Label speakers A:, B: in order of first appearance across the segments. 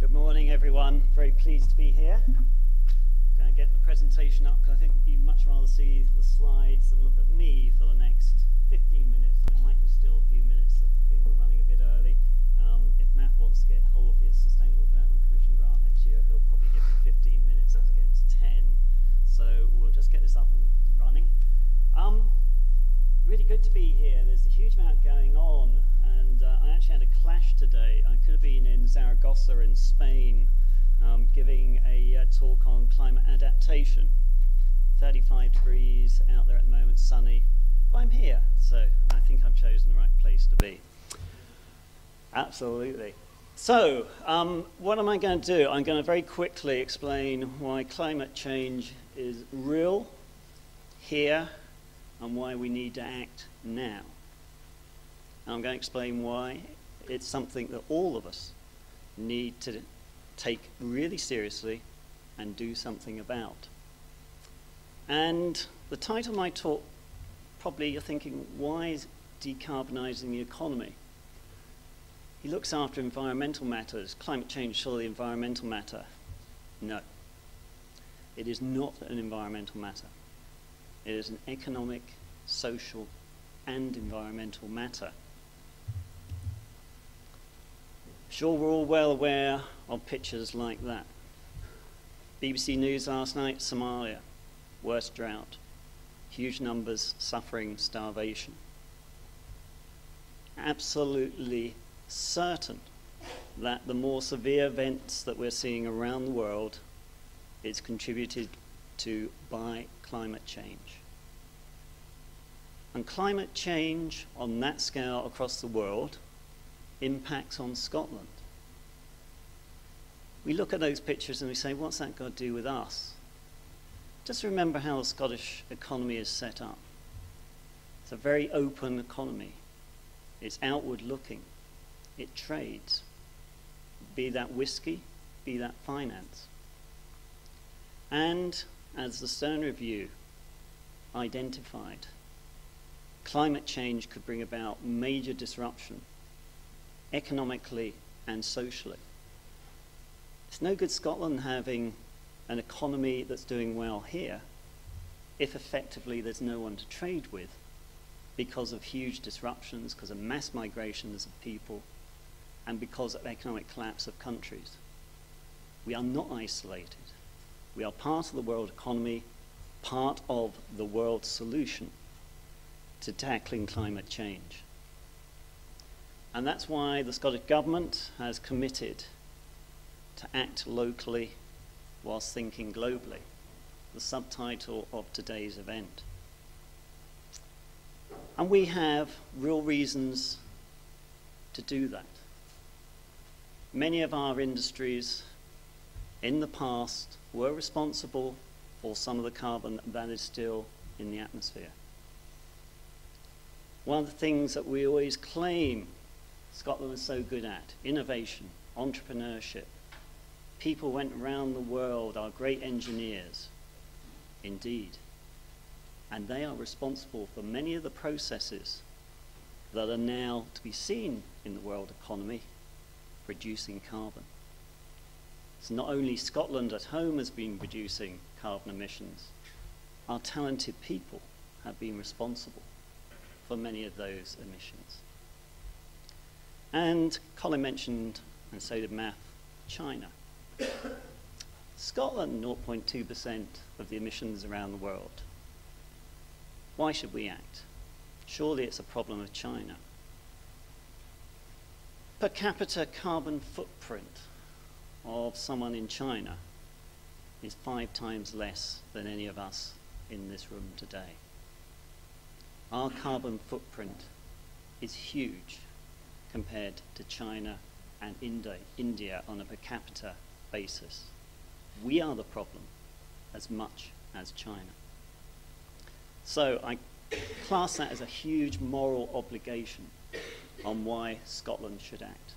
A: Good morning, everyone. Very pleased to be here. Going to get the presentation up because I think you'd much rather see the slides than look at me for the next 15 minutes. I might have still a few minutes. I think we're running a bit early. If Matt wants to get hold of his Sustainable Development Commission grant next year, he'll probably give me 15 minutes as against 10. So we'll just get this up and running. Really good to be here. There's a huge amount going on, and I actually had a clash today. I could have been in Zaragoza in Spain giving a talk on climate adaptation. 35 degrees out there at the moment, sunny. But I'm here, so I think I've chosen the right place to be. Absolutely. So, what am I going to do? I'm going to very quickly explain why climate change is real, here, and why we need to act now. And I'm going to explain why it's something that all of us need to take really seriously and do something about. And the title of my talk, probably you're thinking, why is decarbonising the economy? He looks after environmental matters. Climate change, surely environmental matter? No. It is not an environmental matter. It is an economic, social, and environmental matter. Sure, we're all well aware of pictures like that. BBC News last night, Somalia, worst drought, huge numbers suffering starvation. Absolutely certain that the more severe events that we're seeing around the world is contributed to by climate change. And climate change on that scale across the world impacts on Scotland. We look at those pictures and we say, what's that got to do with us? Just remember how the Scottish economy is set up. It's a very open economy. It's outward looking. It trades. Be that whiskey, be that finance. And as the Stern Review identified, climate change could bring about major disruption economically and socially. It's no good Scotland having an economy that's doing well here if effectively there's no one to trade with because of huge disruptions, because of mass migrations of people, and because of economic collapse of countries. We are not isolated. We are part of the world economy, part of the world solution to tackling climate change. And that's why the Scottish Government has committed to act locally whilst thinking globally, the subtitle of today's event. And we have real reasons to do that. Many of our industries in the past were responsible for some of the carbon that is still in the atmosphere. One of the things that we always claim Scotland was so good at, innovation, entrepreneurship. People went around the world, our great engineers, indeed. And they are responsible for many of the processes that are now to be seen in the world economy, reducing carbon. So not only Scotland at home has been reducing carbon emissions, our talented people have been responsible for many of those emissions. And Colin mentioned, and so did Matt, China. Scotland, 0.2% of the emissions around the world. Why should we act? Surely it's a problem of China. Per capita carbon footprint of someone in China is 5 times less than any of us in this room today. Our carbon footprint is huge compared to China and India on a per capita basis. We are the problem as much as China. So I class that as a huge moral obligation on why Scotland should act.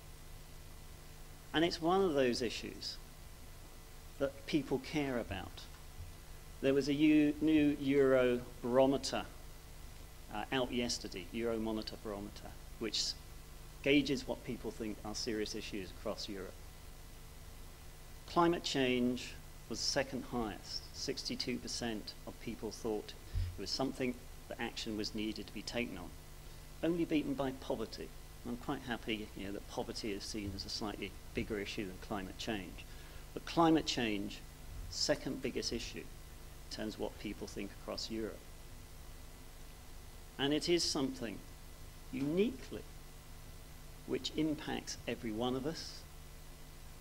A: And it's one of those issues that people care about. There was a new Euro barometer out yesterday, Euromonitor barometer, which gauges what people think are serious issues across Europe. Climate change was the second highest. 62% of people thought it was something that action was needed to be taken on, only beaten by poverty. I'm quite happy that poverty is seen as a slightly bigger issue than climate change. But climate change, second biggest issue in terms of what people think across Europe. And it is something uniquely which impacts every one of us,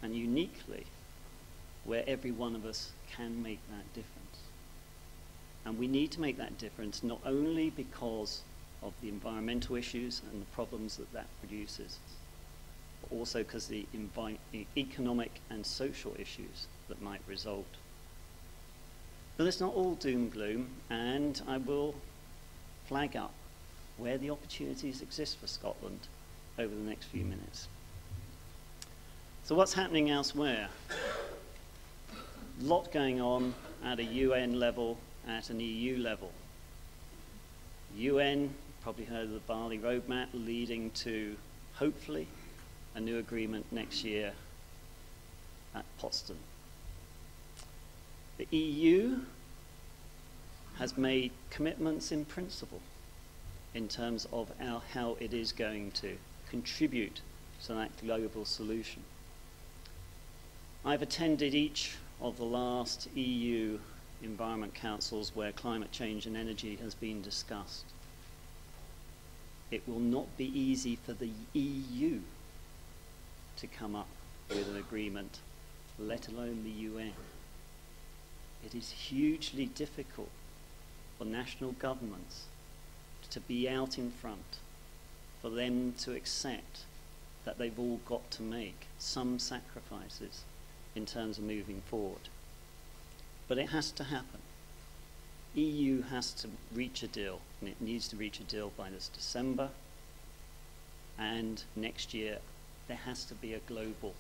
A: and uniquely where every one of us can make that difference. And we need to make that difference not only because of the environmental issues and the problems that that produces, but also because of the economic and social issues that might result. But it's not all doom and gloom, and I will flag up where the opportunities exist for Scotland over the next few minutes. So what's happening elsewhere? A lot going on at a UN level, at an EU level. UN, probably heard of the Bali Roadmap, leading to, hopefully, a new agreement next year at Potsdam. The EU has made commitments in principle in terms of how it is going to contribute to that global solution. I've attended each of the last EU Environment Councils where climate change and energy has been discussed. It will not be easy for the EU to come up with an agreement, let alone the UN. It is hugely difficult for national governments to be out in front, for them to accept that they've all got to make some sacrifices in terms of moving forward. But it has to happen. EU has to reach a deal, and it needs to reach a deal by this December, and next year there has to be a global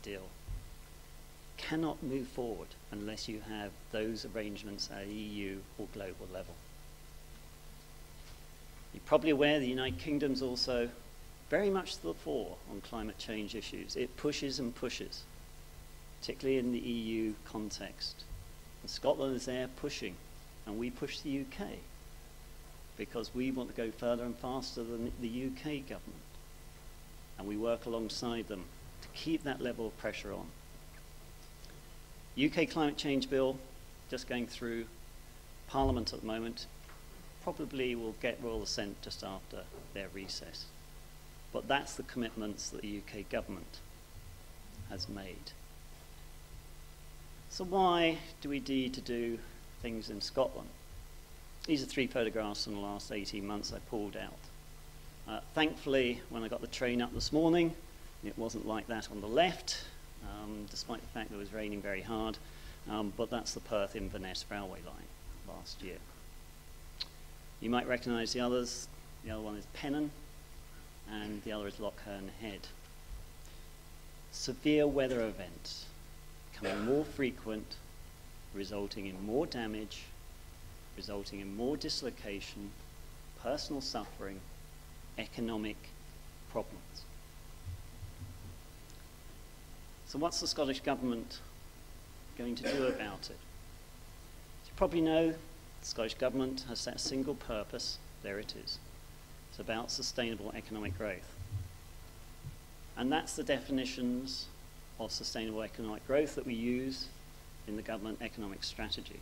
A: deal. Cannot move forward unless you have those arrangements at EU or global level. You're probably aware the United Kingdom's also very much to the fore on climate change issues. It pushes and pushes, particularly in the EU context. And Scotland is there pushing, and we push the UK because we want to go further and faster than the UK government. And we work alongside them to keep that level of pressure on. UK climate change bill, just going through Parliament at the moment, probably will get royal assent just after their recess. But that's the commitments that the UK government has made. So why do we need to do things in Scotland? These are 3 photographs from the last 18 months I pulled out. Thankfully, when I got the train up this morning, it wasn't like that on the left, despite the fact that it was raining very hard, but that's the Perth-Inverness railway line last year. You might recognise the others. The other one is Pennon, and the other is Lochern Head. Severe weather events becoming more frequent, resulting in more damage, resulting in more dislocation, personal suffering, economic problems. So what's the Scottish Government going to do about it? As you probably know, the Scottish Government has set a single purpose. There it is. It's about sustainable economic growth. And that's the definitions of sustainable economic growth that we use in the government economic strategy.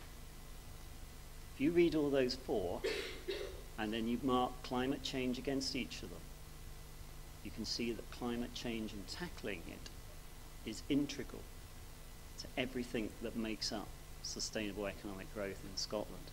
A: If you read all those 4, and then you mark climate change against each of them, you can see that climate change and tackling it is integral to everything that makes up sustainable economic growth in Scotland.